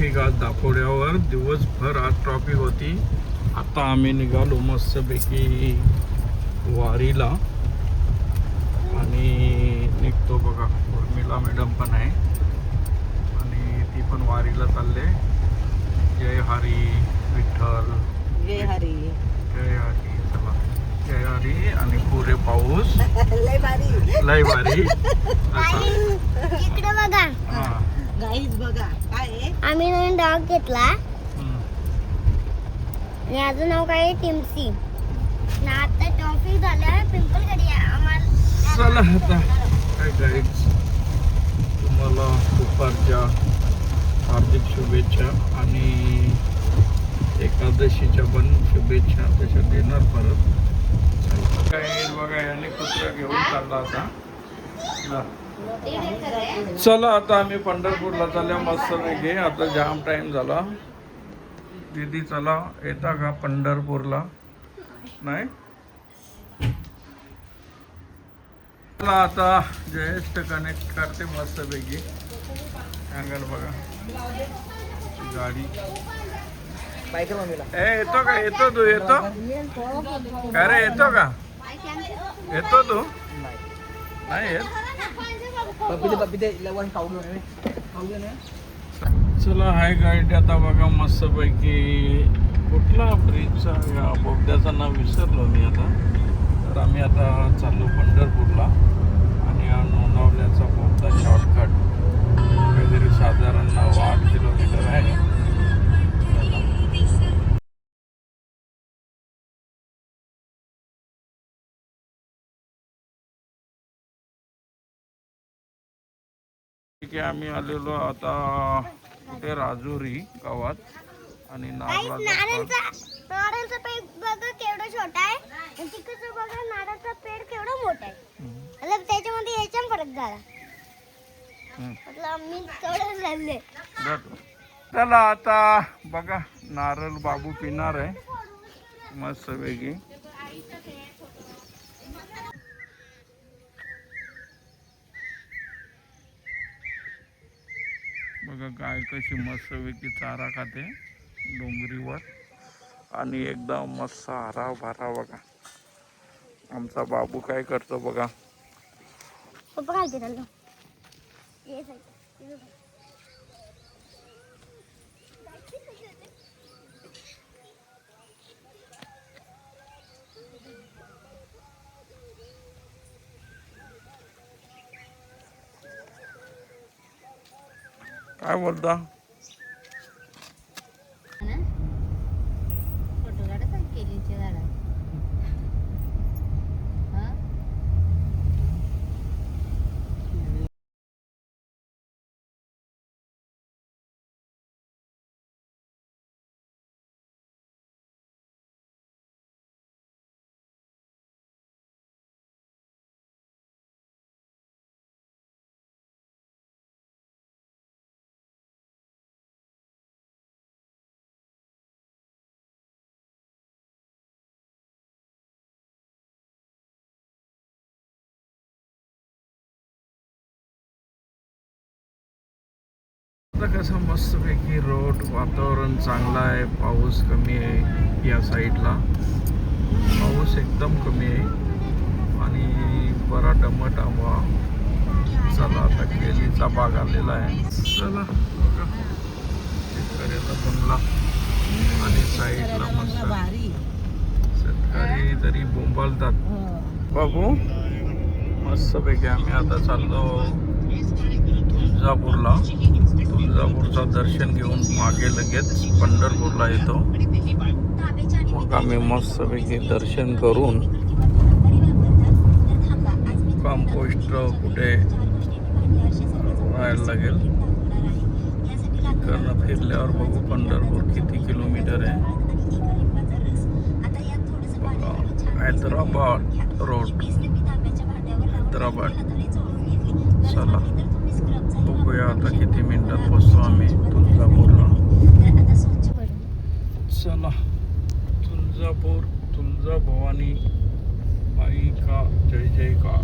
Traffic आज दापोड्यावर दिवसभर आज ट्रॉफिक होती. आता आम्ही निघालो मस्तपैकी वारीला आणि निघतो बघा. उर्मिला मॅडम पण आहे आणि ती पण वारीला चालले. जय हरी विठ्ठल, जय हरी. जय हरी. चला जय हरी. आणि पुरे पाऊस लय भारी, लय भारी. इकडे बघा. हा. गाईज बघा काय आहे. आम्ही नवीन डॉग घेतला आणि याचं नाव काय आहे टिम्सी. ना आता टॉफी झाल्या पिंपल कधी आम्हाला. चला आता काय गाईड्स, तुम्हाला दुपारच्या हार्दिक शुभेच्छा आणि एकादशीच्या पण शुभेच्छा तशा देणार परत. काय बघा याने कुत्रा घेऊन चालला आता. चला आता आम्ही पंढरपूरला चालल्या मस्त पैकी. आता जाम टाइम झाला. दीदी चला येता का पंढरपूरला? नाही चला आता जयेश कनेक्ट करते मस्त पैकी. अँगल बघा गाडी. येतो का? येतो तू? येतो का रे? येतो का? येतो तू? नाही येत. चला हाय गाईड. आता बघा मस्त पैकी कुठला ब्रिजचा या बोगद्याचं नाव विसरलो मी आता. तर आम्ही आता चाललो पंढरपूरला आणि हा लोणावल्याचा बोगदा शॉर्टकट काहीतरी साधारण 9-8 किलोमीटर आहे. ठीक आहे. आम्ही आलेलो आता कुठे राजुरी गावात आणि नारळाचा पेड़ बघा केवढा छोटा आहे आणि तिकडचं बघा नारळाचा पेड़ केवढा मोठा आहे. मतलब त्याच्यामध्ये याच्यात फरक झाला. मतलब आम्ही केवढं झाले. चला आता बघा नारळ बाबू पिणार आहे मस्त वेगळी. बघा गाय कशी मस्त वेगळी चारा खाते डोंगरीवर आणि एकदम मस्त हरा भरा. बघा आमचा बाबू काय करतो बघा. पप्पा काय केलं? काय बोलता? आता कसं मस्तपैकी रोड वातावरण चांगलं आहे. पाऊस कमी आहे या साईडला. पाऊस एकदम कमी आहे आणि बरा टमाटा हवा. चला आता केलीचा बाग आलेला आहे. चला बघा शेतकऱ्याचा बंगला आणि साईडला मस्त शेतकरी तरी बोंबालतात. बाबू मस्तपैकी आम्ही आता चाललो तुळजापूरला. तुळजापूरचं दर्शन घेऊन मागे लगेच पंढरपूरला येतो. मग आम्ही मस्तपैकी दर्शन करून कंपोस्ट कुठे राहायला लागेल तिकडनं फिरल्यावर बघू पंढरपूर किती किलोमीटर आहे. बघा हैदराबाद रोड, हैदराबाद. चला बघूया आता किती मिनिटात पोहोचतो आम्ही तुळजापूरला. चला तुळजापूर, तुळजाभवानी आई का जय जय का.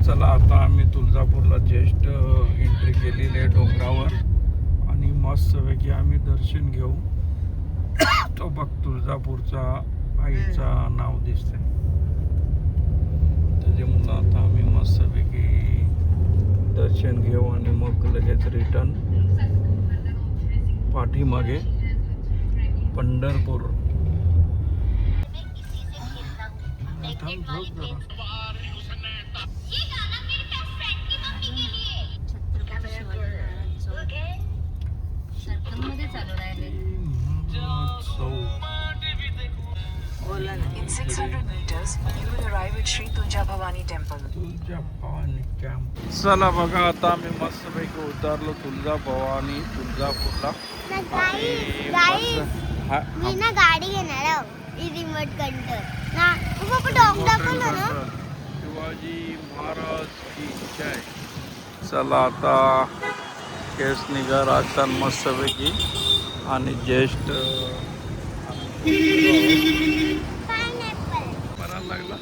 चला आता आम्ही तुळजापूरला जस्ट एंट्री केलेली आहे डोंगरावर आणि मस्तपैकी आम्ही दर्शन घेऊ. तो बघ तुळजापूरचा आईचा नाव दिसते त्याच्यामुळं आता आम्ही मस्तपैकी दर्शन घेऊ आणि मग लगेच रिटर्न पाठीमागे Pandharpur. In 600 meters, you will arrive at Sri Tunja Bhavani Temple. Tulja Bhavani camp. चला बघा आता आम्ही मस्तपैकी उतरलो तुळजा भवानी तुळजापूरला. मी ना गाडी घेणार आहे रिमोट कंट्रोल ना पप्पा डॉग दाखवलं ना. शिवाजी महाराज की जय. चला आता केस निघा राजस्थान मस्तपैकी आणि ज्येष्ठ करायला लागला.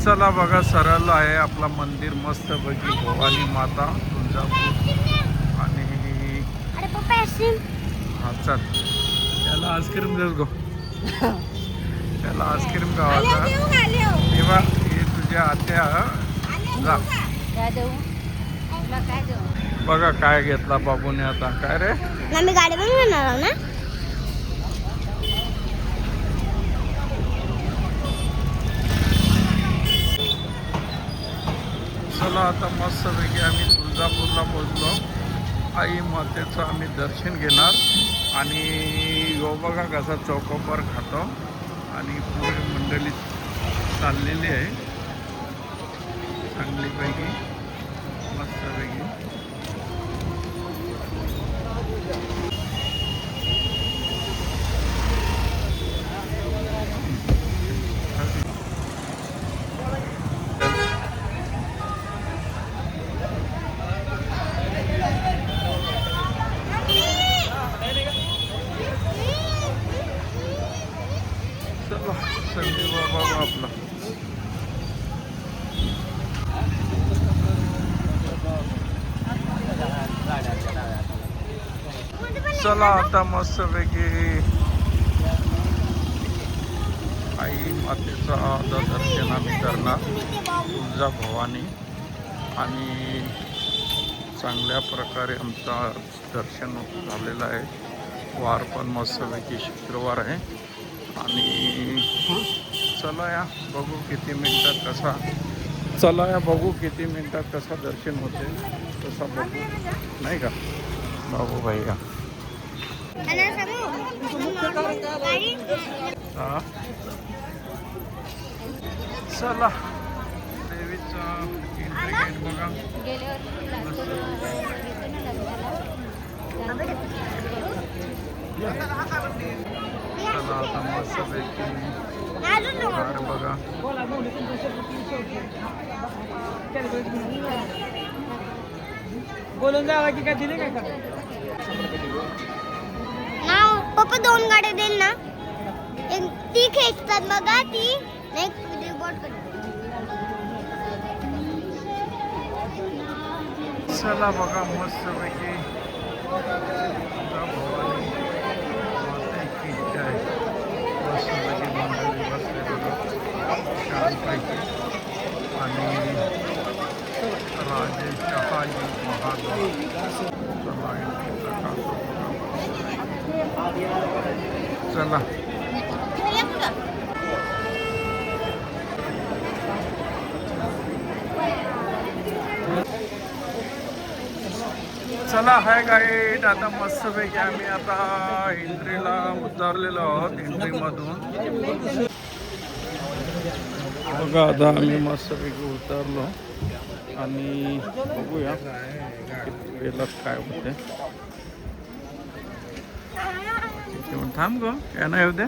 चला बघा सरळ आहे आपला मंदिर मस्तपैकी भवानी माता तुळजापूर. आणि अरे पप्पा आईस्क्रीम. हा चल त्याला आईस्क्रीम देस गो. त्याला आईस्क्रीम गावाचा तेव्हा हे तुझ्या आत्या जा. बघा काय घेतला बाबूने आता. काय रे ना मी गाडी पण घेणार आहो ना. चला आता मस्तपैकी आम्ही तुळजापूरला पोहोचलो. आई मातेचं आम्ही दर्शन घेणार आणि यो बघा कसा चौकोपर खातो आणि पुरी मंडळी चाललेली आहे चांगलीपैकी मस्तपैकी. चला संजय बाबा आपला. चला आता मस्तपैकी आई मातेचं आता दर्शन आम्ही करणार तुळजा भवानी. आणि चांगल्या प्रकारे आमचा दर्शन झालेलं आहे. वार पण मस्तपैकी शुक्रवार आहे. आणि चला या बघू किती किती मिनटात कसा दर्शन होते तसा बघू नाही का बाबू भाई का. हा चला देवीचा एंट्री गेट बघा. चला आता मस्तपैकी बाहेर बघा. बोलून जावा की काय दिले काय का. ना पप्पा 2 गाड्या देईल ना. एक ती खेचतात बघा ती एक रिपोर्ट करते. चला बघा मस्तपैकी भवानी मातेची जय. मस्तपैकी मंडळी बसले बघा छानपैकी. आणि राजे शहाजी महाराज चला एंट्रीचा कासो बघा. चला चला हाय गाईड. आता मस्तपैकी आम्ही आता एंट्रीला उतरलेलो आहोत एंट्रीमधून. बघा आता आम्ही मस्तपैकी उतरलो आणि बघूया किती वेळात काय होते. थांब गो यांना येऊ दे.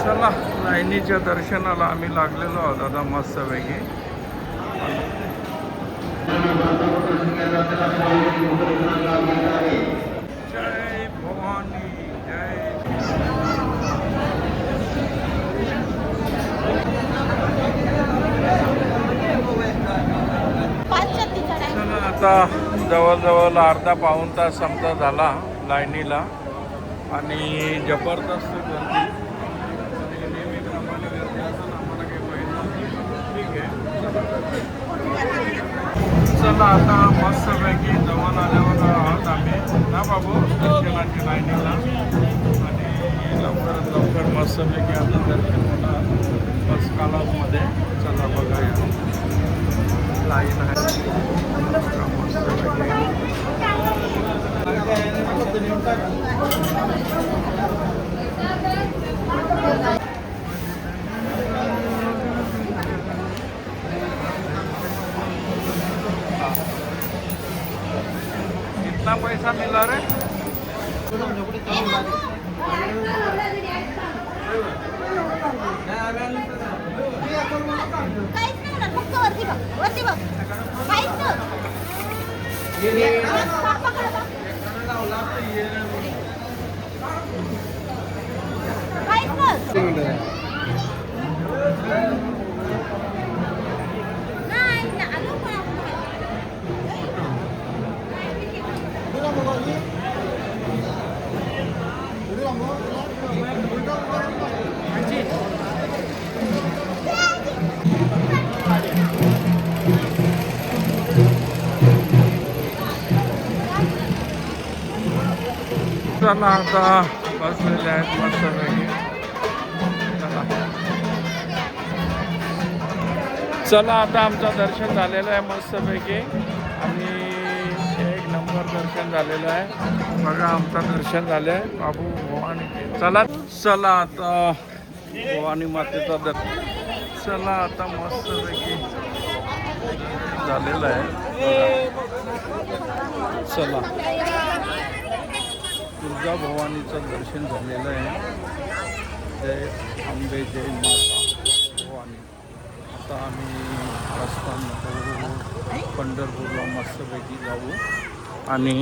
चला लाईनीच्या दर्शनाला आम्ही लागलेलो आहोत आता मस्तपैकी. जय भवानी जय. चला आता जवळजवळ अर्धा पाऊण तास आमचा झाला लाईनीला आणि जबरदस्त गर्दी आणि नेहमीप्रमाणे गर्दी असेल आम्हाला काही माहीत नव्हती. ठीक आहे. चला आता मस्तपैकी जवळ आल्यावर आहोत आम्ही ना बाबू दर्शनाची लाईनीला आणि लवकरात लवकर मस्तपैकी आता दर्शन होणार बस कालामध्ये. चला बघा या लाईन आहे मस्तपैकी. कितना पैसा मिला रे? काहीच नाही होणार, फक्त वरती बघ, वरती बघ. काहीच नाही होणार. पप्पाकडे बघ. काहीच नाही होत. नाही, आलो पण आपण. चला आता बसलेले आहेत मस्तपैकी. चला आता आमचं दर्शन झालेलं आहे मस्तपैकी आणि एक नंबर दर्शन झालेलं आहे. बघा आमचं दर्शन झालं आहे बाबू भवानी. चला आता भवानी मातेचा दर्शन. चला आता मस्तपैकी झालेलं आहे. चला तुळजा भवानीचं दर्शन झालेलं आहे. जय अंबे जय माता भवानी. आता आम्ही प्रस्थान करू पंढरपूरला मस्तपैकी जाऊ आणि